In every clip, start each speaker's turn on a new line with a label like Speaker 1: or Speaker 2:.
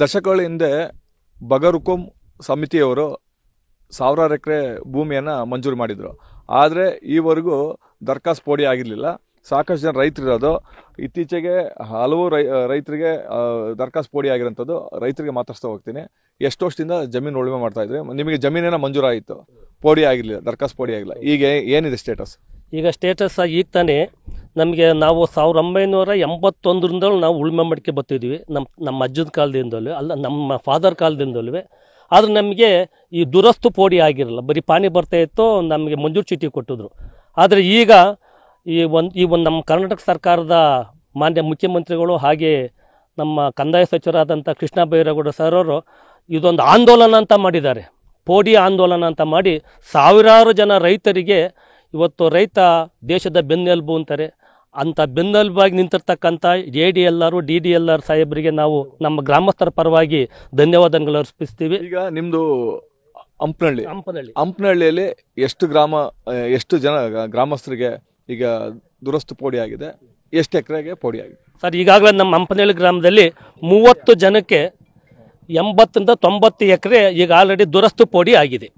Speaker 1: ದಶಕಗಳ ಹಿಂದೆ ಬಗರುಕುಂ ಸಮಿತಿಯವರು ಸಾವಿರಾರು ಎಕರೆ ಭೂಮಿಯನ್ನು ಮಂಜೂರು ಮಾಡಿದರು. ಆದರೆ ಈವರೆಗೂ ದರ್ಖಾಸ್ತು ಪೋಡಿ ಆಗಿರಲಿಲ್ಲ. ಸಾಕಷ್ಟು ಜನ ರೈತರಿರೋದು. ಇತ್ತೀಚೆಗೆ ಹಲವು ರೈತರಿಗೆ ದರ್ಖಾಸ್ತು ಪೋಡಿ ಆಗಿರೋಂಥದ್ದು. ರೈತರಿಗೆ ಮಾತಾಡ್ತಾ ಹೋಗ್ತೀನಿ. ಎಷ್ಟು ವರ್ಷದಿಂದ ಜಮೀನು ಉಳುಮೆ ಮಾಡ್ತಾ ಇದ್ರಿ? ನಿಮಗೆ ಜಮೀನೇನೋ ಮಂಜೂರಾಯಿತು, ಪೋಡಿ ಆಗಿರಲಿಲ್ಲ, ದರ್ಖಾಸ್ತು ಪೋಡಿ ಆಗಿಲ್ಲ. ಈಗ ಏನಿದೆ ಸ್ಟೇಟಸ್?
Speaker 2: ಈಗ ಸ್ಟೇಟಸ್ ಈಗ ತಾನೇ ನಾವು 1981ರಿಂದ ನಾವು ಉಳುಮೆ ಮಾಡ್ಕೆ ಬರ್ತಿದ್ವಿ. ನಮ್ಮ ಅಜ್ಜದ ಕಾಲದಿಂದಲೂ ಅಲ್ಲ, ನಮ್ಮ ಫಾದರ್ ಕಾಲದಿಂದಲೂ. ಆದರೆ ನಮಗೆ ಈ ದುರಸ್ತು ಪೋಡಿ ಆಗಿರಲ್ಲ, ಬರೀ ಪಾನಿ ಬರ್ತಾ ಇತ್ತು, ನಮಗೆ ಮಂಜೂರು ಚೀಟಿ ಕೊಟ್ಟಿದ್ರು. ಆದರೆ ಈಗ ಈ ಒಂದು ನಮ್ಮ ಕರ್ನಾಟಕ ಸರ್ಕಾರದ ಮಾನ್ಯ ಮುಖ್ಯಮಂತ್ರಿಗಳು ಹಾಗೆ ನಮ್ಮ ಕಂದಾಯ ಸಚಿವರಾದಂಥ ಕೃಷ್ಣ ಬೈರೇಗೌಡ ಸರ್ ಅವರು ಇದೊಂದು ಆಂದೋಲನ ಅಂತ ಮಾಡಿದ್ದಾರೆ. ಪೋಡಿ ಆಂದೋಲನ ಅಂತ ಮಾಡಿ ಸಾವಿರಾರು ಜನ ರೈತರಿಗೆ ಇವತ್ತು ರೈತ ದೇಶದ ಬೆನ್ನೆಲುಬು ಅಂತಾರೆ. ಅಂಥ ಬೆನ್ನೆಲುಬಾಗಿ ನಿಂತಿರ್ತಕ್ಕಂಥ ADLR DDLR ಸಾಹೇಬರಿಗೆ ನಾವು ನಮ್ಮ ಗ್ರಾಮಸ್ಥರ ಪರವಾಗಿ ಧನ್ಯವಾದಗಳು ಅರ್ಪಿಸ್ತೀವಿ.
Speaker 1: ಈಗ ನಿಮ್ಮದು ಹಂಪನಹಳ್ಳಿಯಲ್ಲಿ ಎಷ್ಟು ಜನ ಗ್ರಾಮಸ್ಥರಿಗೆ ಈಗ ದುರಸ್ತು ಪೋಡಿ ಆಗಿದೆ? ಎಷ್ಟು ಎಕರೆಗೆ ಪೋಡಿ ಆಗಿದೆ
Speaker 2: ಸರ್? ಈಗಾಗಲೇ ನಮ್ಮ ಹಂಪನಹಳ್ಳಿ ಗ್ರಾಮದಲ್ಲಿ 30 ಜನಕ್ಕೆ 80ರಿಂದ 90 ಎಕರೆ ಈಗ ಆಲ್ರೆಡಿ ದುರಸ್ತು ಪೋಡಿ ಆಗಿದೆ.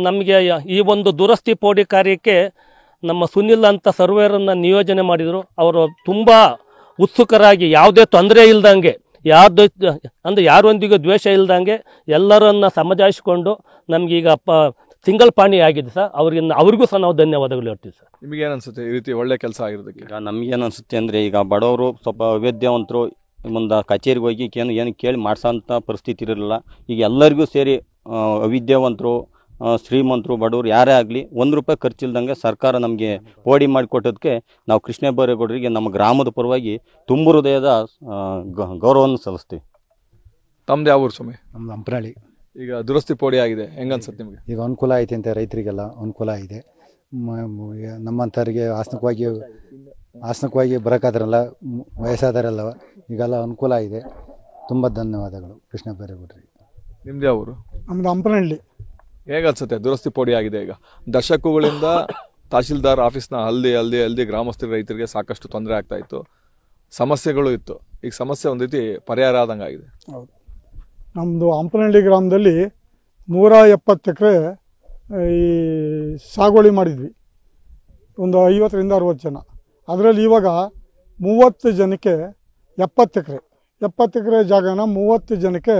Speaker 2: ನಮಗೆ ಈ ಒಂದು ದುರಸ್ತಿ ಪೋಡಿ ಕಾರ್ಯಕ್ಕೆ ನಮ್ಮ ಸುನಿಲ್ ಅಂತ ಸರ್ವೇರನ್ನು ನಿಯೋಜನೆ ಮಾಡಿದರು. ಅವರು ತುಂಬ ಉತ್ಸುಕರಾಗಿ ಯಾವುದೇ ತೊಂದರೆ ಇಲ್ದಂಗೆ, ಯಾರೊಂದಿಗೂ ದ್ವೇಷ ಇಲ್ದಂಗೆ ಎಲ್ಲರನ್ನ ಸಮಜಾಯಿಸಿಕೊಂಡು ನಮಗೀಗ ಸಿಂಗಲ್ ಪಾಣಿ ಆಗಿದೆ ಸರ್. ಅವ್ರಿಗೂ ಸಹ ನಾವು ಧನ್ಯವಾದಗಳು ಹೇಳ್ತೀವಿ ಸರ್.
Speaker 1: ನಿಮಗೇನು ಅನ್ಸುತ್ತೆ ಈ ರೀತಿ ಒಳ್ಳೆ ಕೆಲಸ ಆಗಿರೋದಕ್ಕೆ?
Speaker 3: ಈಗ ನಮಗೇನು ಅನಿಸುತ್ತೆ ಅಂದರೆ, ಈಗ ಬಡವರು ಸ್ವಲ್ಪ ಅವಿದ್ಯಾವಂತರು ಮುಂದೆ ಕಚೇರಿಗೆ ಹೋಗಿ ಏನು ಕೇಳಿ ಮಾಡಿಸೋಂಥ ಪರಿಸ್ಥಿತಿ ಇರಲಿಲ್ಲ. ಈಗ ಎಲ್ಲರಿಗೂ ಸೇರಿ ಅವಿದ್ಯಾವಂತರು, ಶ್ರೀಮಂತರು, ಬಡವರು ಯಾರೇ ಆಗಲಿ ₹1 ಖರ್ಚಿಲ್ದಂಗೆ ಸರ್ಕಾರ ನಮಗೆ ಪೋಡಿ ಮಾಡಿಕೊಟ್ಟೋದಕ್ಕೆ ನಾವು ಕೃಷ್ಣ ಬೈರೇಗೌಡರಿಗೆ ನಮ್ಮ ಗ್ರಾಮದ ಪರವಾಗಿ ತುಂಬ ಹೃದಯದ ಗೌರವವನ್ನು ಸಲ್ಲಿಸ್ತೀವಿ.
Speaker 1: ತಮ್ಮದು ಯಾವ ಊರು ಸ್ವಾಮಿ?
Speaker 4: ನಮ್ದು ಹಂಪನಹಳ್ಳಿ.
Speaker 1: ಈಗ ದುರಸ್ತಿ ಪೋಡಿ ಆಗಿದೆ, ಹೆಂಗನ್ಸುತ್ತೆ ನಿಮಗೆ?
Speaker 4: ಈಗ ಅನುಕೂಲ ಐತೆ ಅಂತ ರೈತರಿಗೆಲ್ಲ ಅನುಕೂಲ ಇದೆ. ನಮ್ಮಂಥವ್ರಿಗೆ ಆಸನಕವಾಗಿ ಬರೋಕ್ಕಾದ್ರಲ್ಲ, ವಯಸ್ಸಾದರೆಲ್ಲ ಈಗೆಲ್ಲ ಅನುಕೂಲ ಇದೆ. ತುಂಬ ಧನ್ಯವಾದಗಳು ಕೃಷ್ಣ ಬೈರೇಗೌಡರಿಗೆ.
Speaker 1: ನಿಮ್ದು ಯಾವ ಊರು?
Speaker 5: ನಮ್ದು ಹಂಪನಹಳ್ಳಿ.
Speaker 1: ಹೇಗನ್ಸುತ್ತೆ ದುರಸ್ತಿ ಪೋಡಿ ಆಗಿದೆ? ಈಗ ದಶಕಗಳಿಂದ ತಹಶೀಲ್ದಾರ್ ಆಫೀಸ್ನ ಹಲ್ದಿ ಗ್ರಾಮಸ್ಥರ ರೈತರಿಗೆ ಸಾಕಷ್ಟು ತೊಂದರೆ ಆಗ್ತಾ ಇತ್ತು, ಸಮಸ್ಯೆಗಳು ಇತ್ತು. ಈಗ ಸಮಸ್ಯೆ ಒಂದು ರೀತಿ ಪರಿಹಾರ ಆದಂಗೆ ಆಗಿದೆ.
Speaker 5: ಹೌದು. ನಮ್ಮದು ಹಂಪನಹಳ್ಳಿ ಗ್ರಾಮದಲ್ಲಿ 170 ಎಕರೆ ಈ ಸಾಗುವಳಿ ಮಾಡಿದ್ವಿ, ಒಂದು 50ರಿಂದ 60 ಜನ. ಅದರಲ್ಲಿ ಇವಾಗ 30 ಜನಕ್ಕೆ 70 ಎಕರೆ ಜಾಗನ 30 ಜನಕ್ಕೆ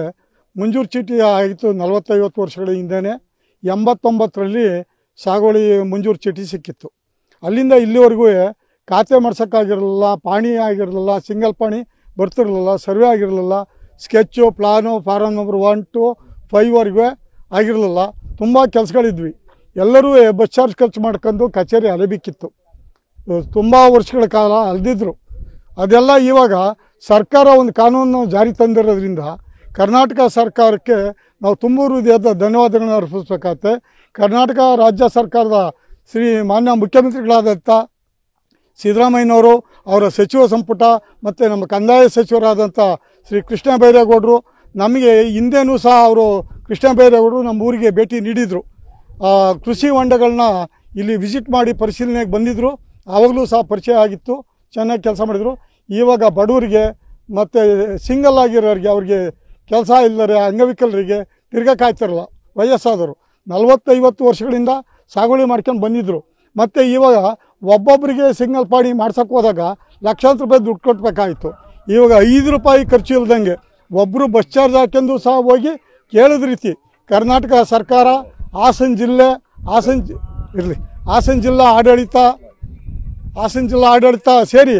Speaker 5: ಮಂಜೂರು ಚೀಟಿ ಆಯಿತು. 40-50 ವರ್ಷಗಳ ಹಿಂದೆಯೇ 89ರಲ್ಲಿ ಸಾಗುವಳಿ ಮಂಜೂರು ಚೀಟಿ ಸಿಕ್ಕಿತ್ತು. ಅಲ್ಲಿಂದ ಇಲ್ಲಿವರೆಗೂ ಖಾತೆ ಮಾಡ್ಸೋಕ್ಕಾಗಿರಲಿಲ್ಲ, ಪಾಣಿ ಆಗಿರಲಿಲ್ಲ, ಸಿಂಗಲ್ ಪಾಣಿ ಬರ್ತಿರಲಿಲ್ಲ, ಸರ್ವೆ ಆಗಿರಲಿಲ್ಲ, sketch, plan, form number 1 to 5ವರೆಗೂ ಆಗಿರಲಿಲ್ಲ. ತುಂಬ ಕೆಲಸಗಳಿದ್ವಿ. ಎಲ್ಲರೂ ಬಸ್ ಚಾರ್ಜ್ ಖರ್ಚು ಮಾಡ್ಕೊಂಡು ಕಚೇರಿ ಅಲೆಬೇಕಿತ್ತು. ತುಂಬ ವರ್ಷಗಳ ಕಾಲ ಅಲ್ದಿದ್ರು. ಅದೆಲ್ಲ ಇವಾಗ ಸರ್ಕಾರ ಒಂದು ಕಾನೂನು ಜಾರಿ ತಂದಿರೋದ್ರಿಂದ ಕರ್ನಾಟಕ ಸರ್ಕಾರಕ್ಕೆ ನಾವು ತುಂಬ ಹೃದಯದ ಧನ್ಯವಾದಗಳನ್ನು ಅರ್ಪಿಸಬೇಕಾಗತ್ತೆ. ಕರ್ನಾಟಕ ರಾಜ್ಯ ಸರ್ಕಾರದ ಮಾನ್ಯ ಮುಖ್ಯಮಂತ್ರಿಗಳಾದಂಥ ಸಿದ್ದರಾಮಯ್ಯನವರು, ಅವರ ಸಚಿವ ಸಂಪುಟ ಮತ್ತು ನಮ್ಮ ಕಂದಾಯ ಸಚಿವರಾದಂಥ ಶ್ರೀ ಕೃಷ್ಣ ಬೈರೇಗೌಡರು, ನಮಗೆ ಹಿಂದೆನೂ ಸಹ ಅವರು ಕೃಷ್ಣ ಬೈರೇಗೌಡರು ನಮ್ಮ ಊರಿಗೆ ಭೇಟಿ ನೀಡಿದರು. ಕೃಷಿ ಹೊಂಡಗಳನ್ನ ಇಲ್ಲಿ ವಿಸಿಟ್ ಮಾಡಿ ಪರಿಶೀಲನೆಗೆ ಬಂದಿದ್ದರು. ಆವಾಗಲೂ ಸಹ ಪರಿಚಯ ಆಗಿತ್ತು, ಚೆನ್ನಾಗಿ ಕೆಲಸ ಮಾಡಿದರು. ಇವಾಗ ಬಡವರಿಗೆ ಮತ್ತು ಸಿಂಗಲ್ ಆಗಿರೋರಿಗೆ, ಅವ್ರಿಗೆ ಕೆಲಸ ಇಲ್ಲರೆ, ಅಂಗವಿಕಲರಿಗೆ ತಿರ್ಗಕ್ಕಾಗ್ತಿರಲ್ಲ, ವಯಸ್ಸಾದವರು 40-50 ವರ್ಷಗಳಿಂದ ಸಾಗುವಳಿ ಮಾಡ್ಕೊಂಡು ಬಂದಿದ್ದರು. ಮತ್ತು ಇವಾಗ ಒಬ್ಬೊಬ್ಬರಿಗೆ ಸಿಂಗಲ್ ಪಾಣಿ ಮಾಡ್ಸೋಕ್ಕೆ ಹೋದಾಗ ಲಕ್ಷಾಂತರ ರೂಪಾಯಿ ದುಡ್ಡು ಕೊಟ್ಟಬೇಕಾಯಿತು. ಇವಾಗ ₹5 ಖರ್ಚು ಇಲ್ದಂಗೆ ಒಬ್ಬರು ಬಸ್ ಚಾರ್ಜ್ ಹಾಕೊಂಡು ಸಹ ಹೋಗಿ ಕೇಳಿದ ರೀತಿ ಕರ್ನಾಟಕ ಸರ್ಕಾರ, ಹಾಸನ ಜಿಲ್ಲಾ ಆಡಳಿತ ಸೇರಿ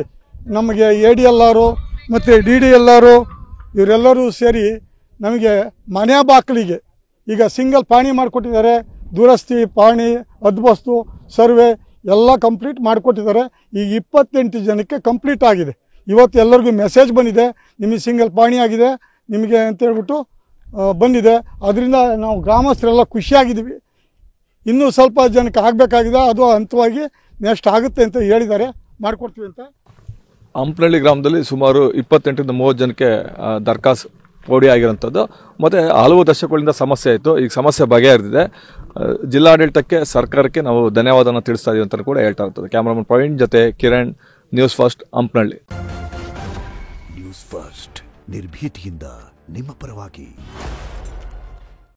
Speaker 5: ನಮಗೆ ADLR ಮತ್ತು DDLR ಇವರೆಲ್ಲರೂ ಸೇರಿ ನಮಗೆ ಮನೆ ಬಾಗಿಲಿಗೆ ಈಗ ಸಿಂಗಲ್ ಪಾಣಿ ಮಾಡಿಕೊಟ್ಟಿದ್ದಾರೆ. ದುರಸ್ತಿ, ಪಾಣಿ, ಹದ್ಬಸ್ತು, ಸರ್ವೆ ಎಲ್ಲ ಕಂಪ್ಲೀಟ್ ಮಾಡಿಕೊಟ್ಟಿದ್ದಾರೆ. ಈಗ 28 ಜನಕ್ಕೆ ಕಂಪ್ಲೀಟ್ ಆಗಿದೆ. ಇವತ್ತು ಎಲ್ಲರಿಗೂ ಮೆಸೇಜ್ ಬಂದಿದೆ, ನಿಮಗೆ ಸಿಂಗಲ್ ಪಾಣಿ ಆಗಿದೆ ನಿಮಗೆ ಅಂತೇಳ್ಬಿಟ್ಟು ಬಂದಿದೆ. ಅದರಿಂದ ನಾವು ಗ್ರಾಮಸ್ಥರೆಲ್ಲ ಖುಷಿಯಾಗಿದ್ದೀವಿ. ಇನ್ನೂ ಸ್ವಲ್ಪ ಜನಕ್ಕೆ ಆಗಬೇಕಾಗಿದೆ, ಅದು ಹಂತವಾಗಿ ನೆಕ್ಸ್ಟ್ ಆಗುತ್ತೆ ಅಂತ ಹೇಳಿದ್ದಾರೆ, ಮಾಡಿಕೊಡ್ತೀವಿ ಅಂತ.
Speaker 1: ಹಂಪನಹಳ್ಳಿ ಗ್ರಾಮದಲ್ಲಿ ಸುಮಾರು 28ರಿಂದ 30 ಜನಕ್ಕೆ ದರ್ಖಾಸ್ತು ಪೋಡಿ ಆಗಿರೋಂಥದ್ದು. ಮತ್ತು ಹಲವು ದಶಕಗಳಿಂದ ಸಮಸ್ಯೆ ಆಯಿತು. ಈಗ ಸಮಸ್ಯೆ ಬಗೆಹರಿದಿದೆ. ಜಿಲ್ಲಾಡಳಿತಕ್ಕೆ, ಸರ್ಕಾರಕ್ಕೆ ನಾವು ಧನ್ಯವಾದನ ತಿಳಿಸ್ತಾ ಇದೀವಿ ಅಂತ ಕೂಡ ಹೇಳ್ತಾ ಇರ್ತದೆ. ಕ್ಯಾಮ್ರಾಮನ್ ಪ್ರವೀಣ್ ಜೊತೆ Kiran, news first, Hampanahalli.
Speaker 6: News first. ನಿರ್ಭೀತಿಯಿಂದ ನಿಮ್ಮ ಪರವಾಗಿ.